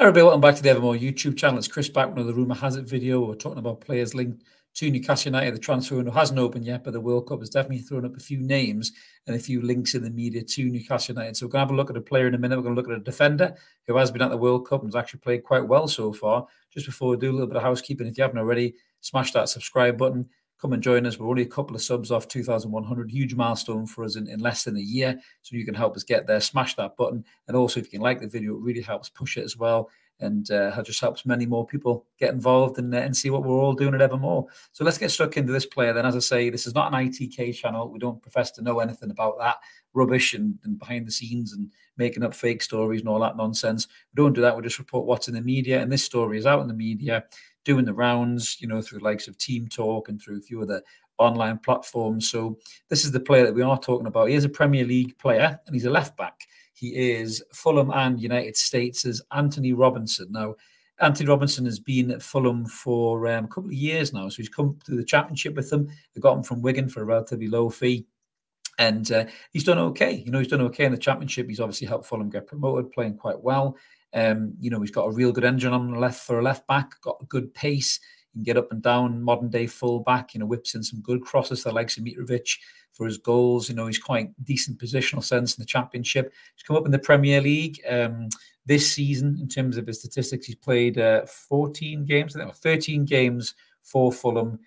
Hi everybody, welcome back to the Evermore YouTube channel. It's Chris back with another Rumour Has It video. We're talking about players linked to Newcastle United. The transfer window hasn't opened yet, but the World Cup has definitely thrown up a few names and a few links in the media to Newcastle United. So we're going to have a look at a player in a minute. We're going to look at a defender who has been at the World Cup and has actually played quite well so far. Just before we do a little bit of housekeeping, if you haven't already, smash that subscribe button. Come and join us. We're only a couple of subs off 2,100. Huge milestone for us in less than a year. So you can help us get there. Smash that button. And also, if you can like the video, it really helps push it as well. And it just helps many more people get involved and see what we're all doing at Evermore. So let's get stuck into this player then. As I say, this is not an ITK channel. We don't profess to know anything about that rubbish and behind the scenes and making up fake stories and all that nonsense. We don't do that. We just report what's in the media. And this story is out in the media, doing the rounds, you know, through the likes of Team Talk and through a few other online platforms. So this is the player that we are talking about. He is a Premier League player and he's a left back. He is Fulham and United States' Antonee Robinson. Now, Antonee Robinson has been at Fulham for a couple of years now. So he's come through the Championship with them. They got him from Wigan for a relatively low fee. And he's done okay. You know, he's done okay in the Championship. He's obviously helped Fulham get promoted, playing quite well. You know, he's got a real good engine on the left for a left back, got a good pace. He can get up and down, modern day full back, you know, whips in some good crosses that likes Mitrovic for his goals. You know, he's quite decent positional sense in the Championship. He's come up in the Premier League this season in terms of his statistics. He's played 14 games, I think, 13 games for Fulham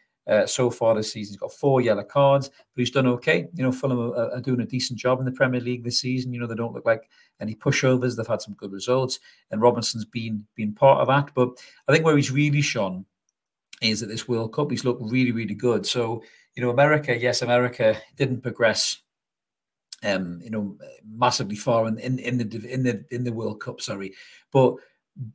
so far this season. He's got 4 yellow cards, but he's done okay. You know, Fulham are doing a decent job in the Premier League this season. You know, they don't look like any pushovers. They've had some good results, and Robinson's been part of that. But I think where he's really shone is at this World Cup. He's looked really, really good. So, you know, America didn't progress, you know, massively far in the World Cup. Sorry, but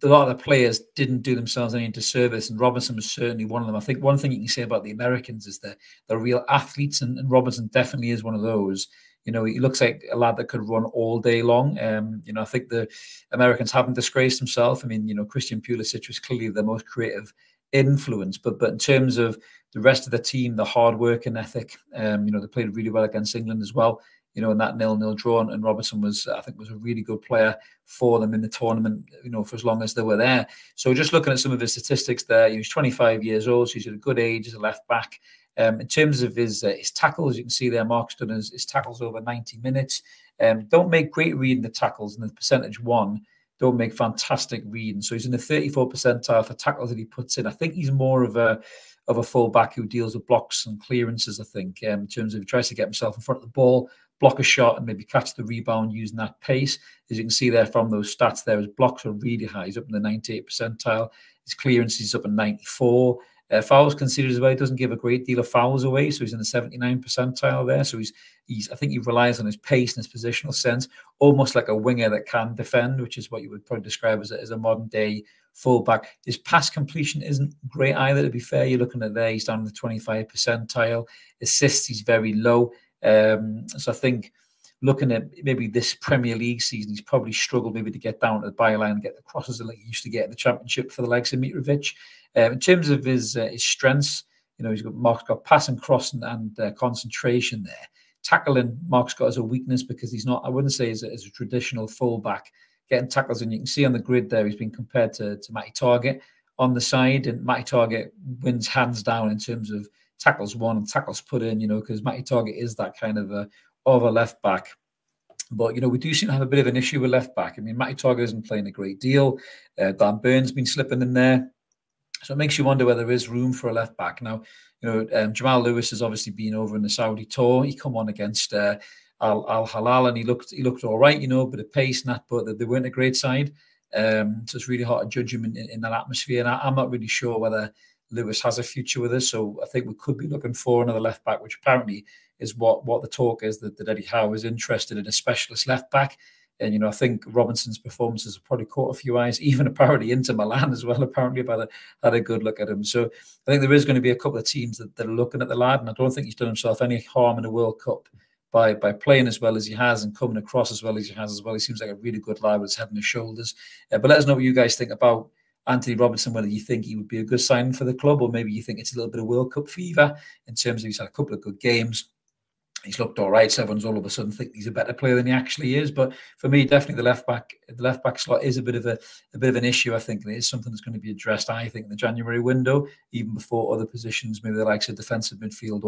a lot of the players didn't do themselves any disservice, and Robinson was certainly one of them. I think one thing you can say about the Americans is that they're real athletes, and Robinson definitely is one of those. You know, he looks like a lad that could run all day long. You know, I think the Americans haven't disgraced themselves. I mean, you know, Christian Pulisic was clearly the most creative influence, but in terms of the rest of the team, the hard work and ethic, you know, they played really well against England as well, you know, in that 0-0 draw, and Robinson was, I think, was a really good player for them in the tournament, you know, for as long as they were there. So just looking at some of his statistics there, he's 25 years old, so he's at a good age as a left back. In terms of his tackles, you can see there, Mark's done his tackles over 90 minutes. Don't make great reading the tackles, and the percentage one don't make fantastic reading. So he's in the 34th percentile for tackles that he puts in. I think he's more of a full-back who deals with blocks and clearances, I think, in terms of he tries to get himself in front of the ball, block a shot, and maybe catch the rebound using that pace. As you can see there from those stats there, his blocks are really high. He's up in the 98th percentile. His clearance is up in 94. Fouls conceded as well. He doesn't give a great deal of fouls away, so he's in the 79th percentile there. So I think he relies on his pace and his positional sense, almost like a winger that can defend, which is what you would probably describe as a modern day fullback. His pass completion isn't great either, to be fair. You're looking at there, he's down in the 25th percentile. Assists, he's very low. So I think looking at maybe this Premier League season, he's probably struggled maybe to get down to the byline and get the crosses like he used to get in the Championship for the likes of Mitrovic. In terms of his strengths, you know, Mark's got passing, crossing, and concentration there. Tackling, Mark's got as a weakness because he's not, I wouldn't say as a traditional fullback getting tackles. And you can see on the grid there, he's been compared to Matty Targett on the side, and Matty Targett wins hands down in terms of tackles won and tackles put in, you know, because Matty Targett is that kind of a left back. But, you know, we do seem to have a bit of an issue with left back. I mean, Matty Targett isn't playing a great deal. Dan Burn's been slipping in there. So it makes you wonder whether there is room for a left back. Now, you know, Jamal Lewis has obviously been over in the Saudi tour. He come on against Al Hilal, and he looked all right, you know, but of pace and that, but they weren't a great side. So it's really hard to judge him in that atmosphere. And I'm not really sure whether Lewis has a future with us. So I think we could be looking for another left back, which apparently is what the talk is, that Eddie Howe is interested in a specialist left back. And, you know, I think Robinson's performances have probably caught a few eyes, even apparently Inter Milan as well, apparently had a good look at him. So I think there is going to be a couple of teams that are looking at the lad, and I don't think he's done himself any harm in the World Cup by playing as well as he has and coming across as well as he has as well. He seems like a really good lad with his head on his shoulders. But let us know what you guys think about Antonee Robinson, whether you think he would be a good signing for the club, or maybe you think it's a little bit of World Cup fever in terms of he's had a couple of good games. he's looked all right. So everyone's all of a sudden thinking he's a better player than he actually is. But for me, definitely the left back slot is a bit of an issue. I think, and it is something that's going to be addressed, I think, in the January window, even before other positions, maybe the likes of defensive midfield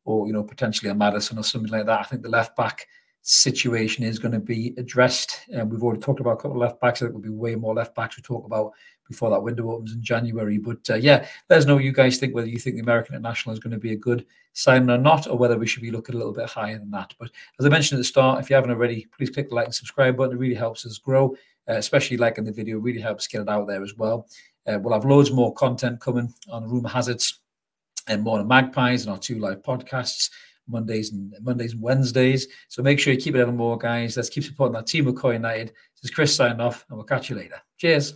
or potentially a Maddison or something like that. I think the left back situation is going to be addressed. We've already talked about a couple of left backs. I think there'll be way more left backs to talk about before that window opens in January. But yeah, let us know what you guys think, whether you think the American International is going to be a good signing or not, or whether we should be looking a little bit higher than that. But as I mentioned at the start, if you haven't already, please click the like and subscribe button. It really helps us grow, especially liking the video really helps get it out there as well. We'll have loads more content coming on Rumour Hazards and more on Magpies and our 2 live podcasts, Mondays and Wednesdays. So make sure you keep it ever more, guys. Let's keep supporting that team of Core United. This is Chris signing off, and we'll catch you later. Cheers.